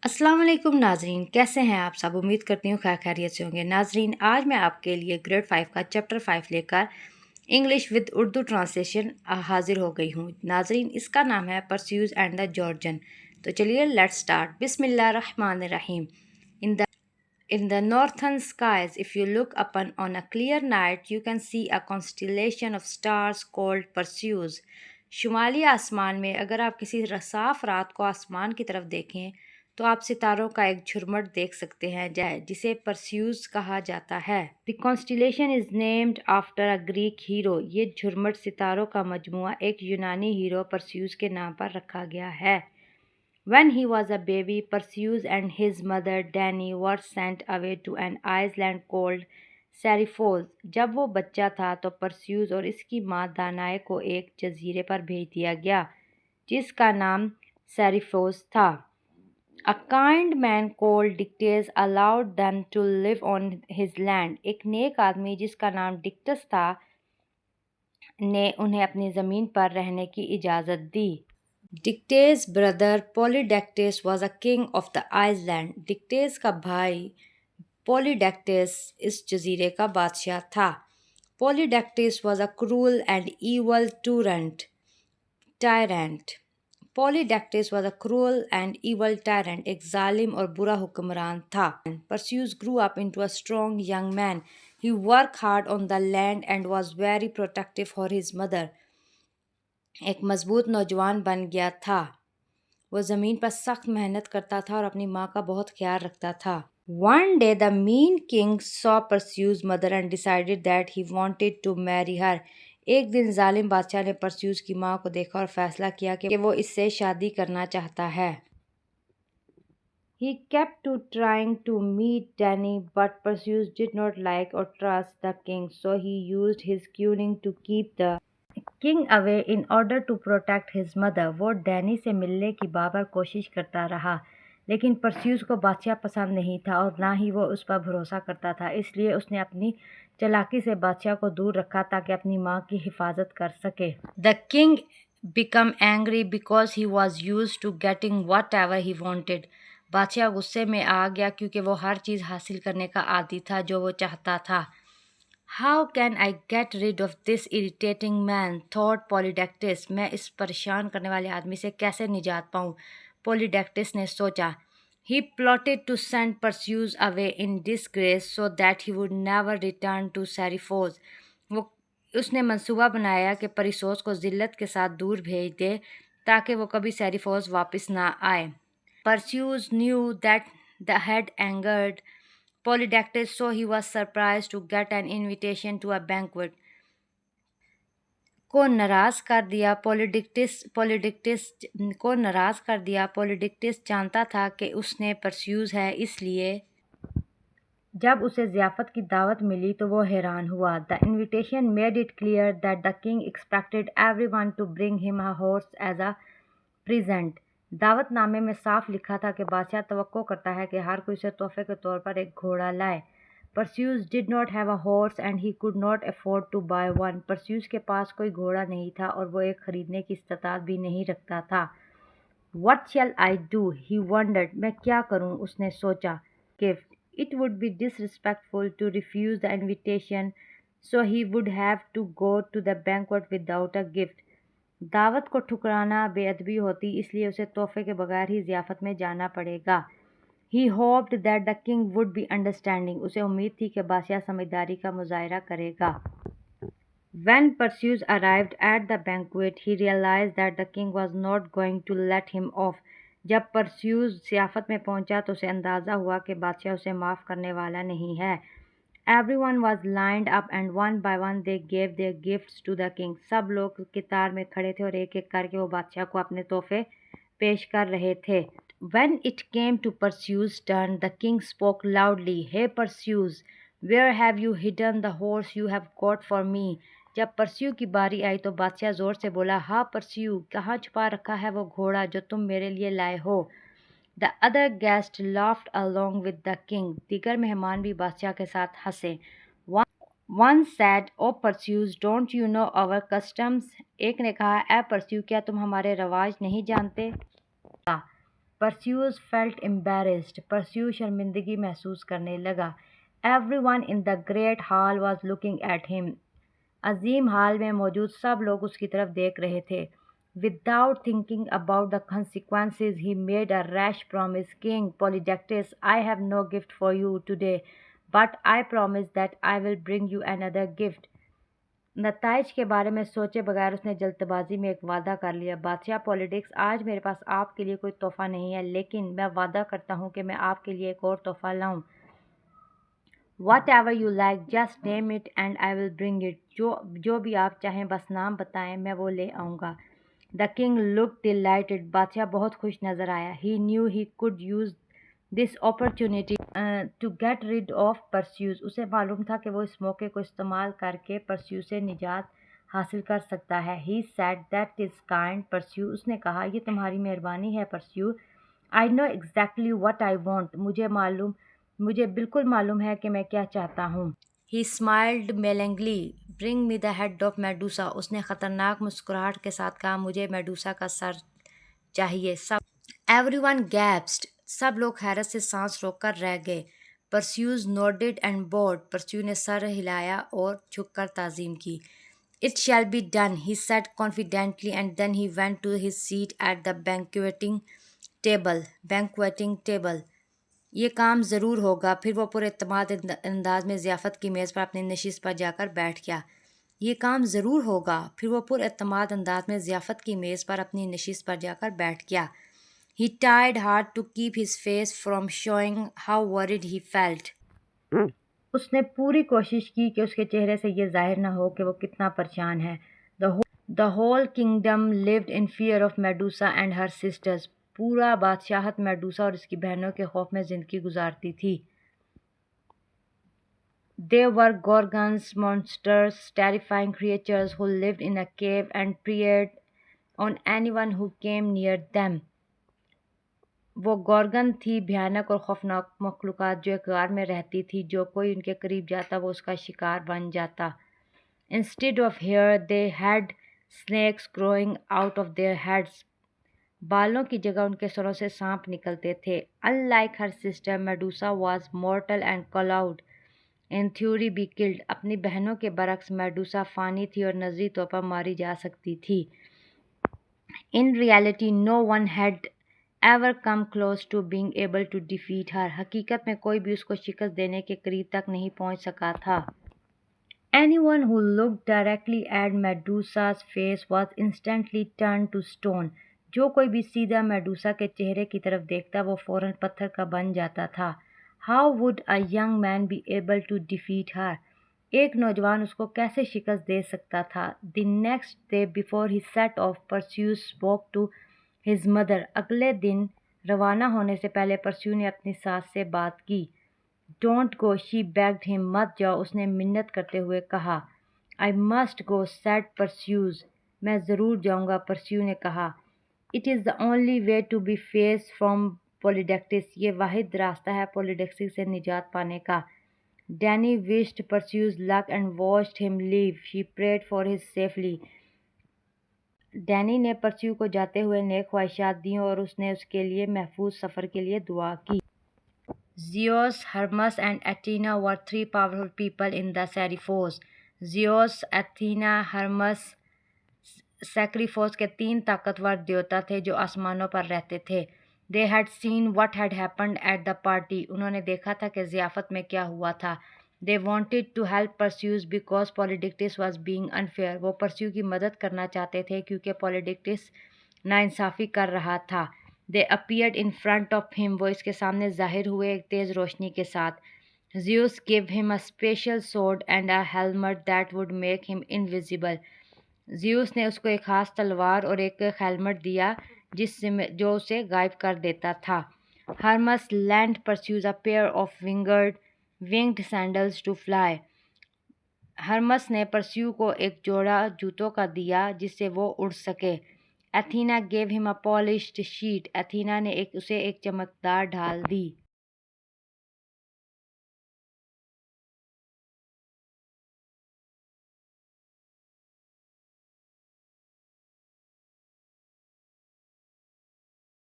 السلام علیکم ناظرین، کیسے ہیں آپ سب؟ امید کرتی ہوں خیر خیریت سے ہوں گے۔ ناظرین، آج میں آپ کے لیے گریڈ 5 کا چیپٹر 5 لے کر انگلش ود اردو ٹرانسلیشن حاضر ہو گئی ہوں۔ ناظرین، اس کا نام ہے پرسیوز اینڈ دا جارجن۔ تو چلیے لیٹ سٹارٹ۔ بسم اللہ الرحمن الرحیم۔ In the northern skies, if you look up on a clear night, you can see a constellation of stars called Perseus. شمالی آسمان میں اگر آپ کسی صاف رات کو آسمان کی طرف دیکھیں تو آپ ستاروں کا ایک جھرمٹ دیکھ سکتے ہیں جسے پرسیوس کہا جاتا ہے۔ The constellation is named after a Greek hero. یہ جھرمٹ ستاروں کا مجموعہ ایک یونانی ہیرو پرسیوس کے نام پر رکھا گیا ہے۔ When he was a baby, Perseus and his mother Danae were sent away to an island called Seriphos. جب وہ بچہ تھا تو پرسیوس اور اس کی ماں دانائے کو ایک جزیرے پر بھیج دیا گیا جس کا نام سیریفوس تھا۔ A kind man called Dictys allowed them to live on his land. ایک نیک آدمی جس کا نام ڈکٹس تھا نے انہیں اپنی زمین پر رہنے کی اجازت دی۔ Dictys' brother Polydectes was a king of the island. Dictys کا بھائی Polydectes اس جزیرے کا بادشاہ تھا۔ Polydectes was a cruel and evil tyrant. Polydectes was a cruel and evil tyrant. ایک ظالم اور برا حکمران تھا۔ Perseus grew up into a strong young man. He worked hard on the land and was very protective for his mother. ایک مضبوط نوجوان بن گیا تھا۔ وہ زمین پر سخت محنت کرتا تھا اور اپنی ماں کا بہت خیال رکھتا تھا۔ One day the mean king saw Perseus' mother and decided that he wanted to marry her. ایک دن ظالم بادشاہ نے پرسیوس کی ماں کو دیکھا اور فیصلہ کیا کہ وہ اس سے شادی کرنا چاہتا ہے۔ He kept trying to meet Danae, but Perseus did not like or trust the king, so he used his cunning to keep the king away in order to protect his mother. وہ Danny سے ملنے کی بار کوشش کرتا رہا لیکن پرسیوس کو بادشاہ پسند نہیں تھا اور نہ ہی وہ اس پر بھروسہ کرتا تھا، اس لیے اس نے اپنی چالاکی سے بادشاہ کو دور رکھا تاکہ اپنی ماں کی حفاظت کر سکے۔ The king became angry because he was used to getting whatever he wanted. بادشاہ غصے میں آ گیا کیونکہ وہ ہر چیز حاصل کرنے کا عادی تھا جو وہ چاہتا تھا۔ How can I get rid of this irritating man? thought Polydectes. میں اس پریشان کرنے والے آدمی سے کیسے نجات پاؤں؟ Polydectes نے سوچا۔ He plotted to send Perseus away in disgrace so that he would never return to Seriphos. اس نے منصوبہ بنایا کہ پرسیوس کو ذلت کے ساتھ دور بھیج دے تاکہ وہ کبھی سیریفوس واپس نہ آئے۔ Perseus knew that the had angered Polydectes, so he was surprised to get an invitation to a banquet. کو ناراض کر دیا Polydectes جانتا تھا کہ اس نے پرسیوس ہے، اس لیے جب اسے ضیافت کی دعوت ملی تو وہ حیران ہوا۔ The invitation made it clear that the king expected everyone to bring him a horse as a present. دعوت نامے میں صاف لکھا تھا کہ بادشاہ توقع کرتا ہے کہ ہر کوئی اسے تحفے کے طور پر ایک گھوڑا لائے۔ Perseus did not have a horse and he could not afford to buy one. Perseus کے پاس کوئی گھوڑا نہیں تھا اور وہ ایک خریدنے کی استطاعت بھی نہیں رکھتا تھا۔ What shall I do? He wondered. میں کیا کروں؟ اس نے سوچا۔ Gift. It would be disrespectful to refuse the invitation, so he would have to go to the banquet without a gift. دعوت کو ٹھکرانا بے ادبی ہوتی، اس لیے اسے تحفے کے بغیر ہی ضیافت میں جانا پڑے گا۔ He hoped that the king would be understanding. اسے امید تھی کہ بادشاہ سمجھداری کا مظاہرہ کرے گا۔ When Perseus arrived at the banquet, he realized that the king was not going to let him off. جب پرسیوس ضیافت میں پہنچا تو اسے اندازہ ہوا کہ بادشاہ اسے معاف کرنے والا نہیں ہے۔ Everyone was lined up and one by one they gave their gifts to the king. سب لوگ قطار میں کھڑے تھے اور ایک ایک کر کے وہ بادشاہ کو اپنے تحفے پیش کر رہے تھے۔ When it came to Perseus' turn, the king spoke loudly. Hey Perseus, where have you hidden the horse you have got for me? جب پرسیو کی باری آئی تو بادشاہ زور سے بولا، ہاں پرسیو، کہاں چھپا رکھا ہے وہ گھوڑا جو تم میرے لیے لائے ہو؟ The other guests laughed along with the king. دیگر مہمان بھی بادشاہ کے ساتھ ہنسے۔ One said, Oh Perseus, don't you know our customs? ایک نے کہا، اے پرسیو، کیا تم ہمارے رواج نہیں جانتے؟ Perseus felt embarrassed. Perseus شرمندگی محسوس کرنے لگا. Everyone in the great hall was looking at him. عظیم ہال میں موجود سب لوگ اس کی طرف دیکھ رہے تھے. Without thinking about the consequences, he made a rash promise. King Polydectes, I have no gift for you today, but I promise that I will bring you another gift. نتائج کے بارے میں سوچے بغیر اس نے جلد بازی میں ایک وعدہ کر لیا. بادشاہ پولیڈکس، آج میرے پاس آپ کے لیے کوئی تحفہ نہیں ہے، لیکن میں وعدہ کرتا ہوں کہ میں آپ کے لیے ایک اور تحفہ لاؤں. Whatever you like, just name it and I will bring it. جو بھی آپ چاہیں بس نام بتائیں، میں وہ لے آؤں گا. The king looked delighted. بادشاہ بہت خوش نظر آیا. He knew he could use this opportunity to get rid of Perseus. اسے معلوم تھا کہ وہ اس موقع کو استعمال کر کے Perseus سے نجات حاصل کر سکتا ہے. He said, that is kind, Perseus. اس نے کہا، یہ تمہاری مہربانی ہے Perseus. I know exactly what I want. مجھے بالکل معلوم ہے کہ میں کیا چاہتا ہوں. He smiled melancholy. Bring me the head of Medusa. اس نے خطرناک مسکراہٹ کے ساتھ کہا، مجھے میڈوسا کا سر چاہیے. Everyone gasped. سب لوگ حیرت سے سانس روک کر رہ گئے. Perseus nodded and bowed. Perseus نے سر ہلایا اور جھک کر تعظیم کی. It shall be done, he said confidently, and then he went to his seat at the banqueting table. یہ کام ضرور ہوگا. پھر وہ پر اعتماد انداز میں ضیافت کی میز پر اپنی نشست پر جا کر بیٹھ گیا. یہ کام ضرور ہوگا. پھر وہ پر اعتماد انداز میں ضیافت کی میز پر اپنی نشست پر جا کر بیٹھ گیا. He tried hard to keep his face from showing how worried he felt. اس نے پوری کوشش کی کہ اس کے چہرے سے یہ ظاہر نہ ہو کہ وہ کتنا پریشان ہے. The whole kingdom lived in fear of Medusa and her sisters. پورا بادشاہت میڈوسا اور اس کی بہنوں کے خوف میں زندگی گزارتی تھی. They were gorgons, monsters, terrifying creatures who lived in a cave and preyed on anyone who came near them. وہ گورگن تھی، بھیانک اور خوفناک مخلوقات جو ایک غار میں رہتی تھی. جو کوئی ان کے قریب جاتا وہ اس کا شکار بن جاتا. Instead of hair, they had snakes growing out of their heads. بالوں کی جگہ ان کے سروں سے سانپ نکلتے تھے. Unlike her sister, Medusa was mortal and could in theory be killed. اپنی بہنوں کے برعکس میڈوسا فانی تھی اور نظری طور پر ماری جا سکتی تھی. In reality, no one had ever come close to being able to defeat her. حقیقت میں کوئی بھی اس کو شکست دینے کے قریب تک نہیں پہنچ سکا تھا. Anyone who looked directly at Medusa's face was instantly turned to stone. جو کوئی بھی سیدھا میڈوسا کے چہرے کی طرف دیکھتا وہ فوراً پتھر کا بن جاتا تھا. How would a young man be able to defeat her? ایک نوجوان اس کو کیسے شکست دے سکتا تھا. The next day before he set off, Perseus spoke to his mother. اگلے دن روانہ ہونے سے پہلے پرسیو نے اپنی ساس سے بات کی. Don't go, she begged him. مت جاؤ، اس نے منت کرتے ہوئے کہا. I must go, said Perseus. میں ضرور جاؤں گا، پرسیو نے کہا. It is the only way to be saved from Polydectes. یہ واحد راستہ ہے پولیڈیکسس سے نجات پانے کا. Danae wished Perseus luck and watched him leave. She prayed for his safety. Danny نے پرسیو کو جاتے ہوئے نیک خواہشات دیں اور اس نے اس کے لیے محفوظ سفر کے لیے دعا کی. Zeus, Hermes and Athena were three powerful people in the Seriphos. Zeus, Athena, Hermes, سیکریفوس کے تین طاقتور دیوتا تھے جو آسمانوں پر رہتے تھے. They had seen what had happened at the party. انہوں نے دیکھا تھا کہ ضیافت میں کیا ہوا تھا. They wanted to help Perseus because Polydectes was being unfair. وہ پرسیو کی مدد کرنا چاہتے تھے کیونکہ پولیڈکٹس ناانصافی کر رہا تھا. They appeared in front of him. وہ اس کے سامنے ظاہر ہوئے ایک تیز روشنی کے ساتھ. Zeus gave him a special sword and a helmet that would make him invisible. زیوس نے اس کو ایک خاص تلوار اور ایک ہیلمٹ دیا جو اسے غائب کر دیتا تھا. Hermes lent Perseus a pair of winged sandals to fly. ہرمس نے پرسیو کو ایک جوڑا جوتوں کا دیا جس سے وہ اڑ سکے. Athena gave him a polished sheet. Athena نے اسے ایک چمکدار ڈھال دی.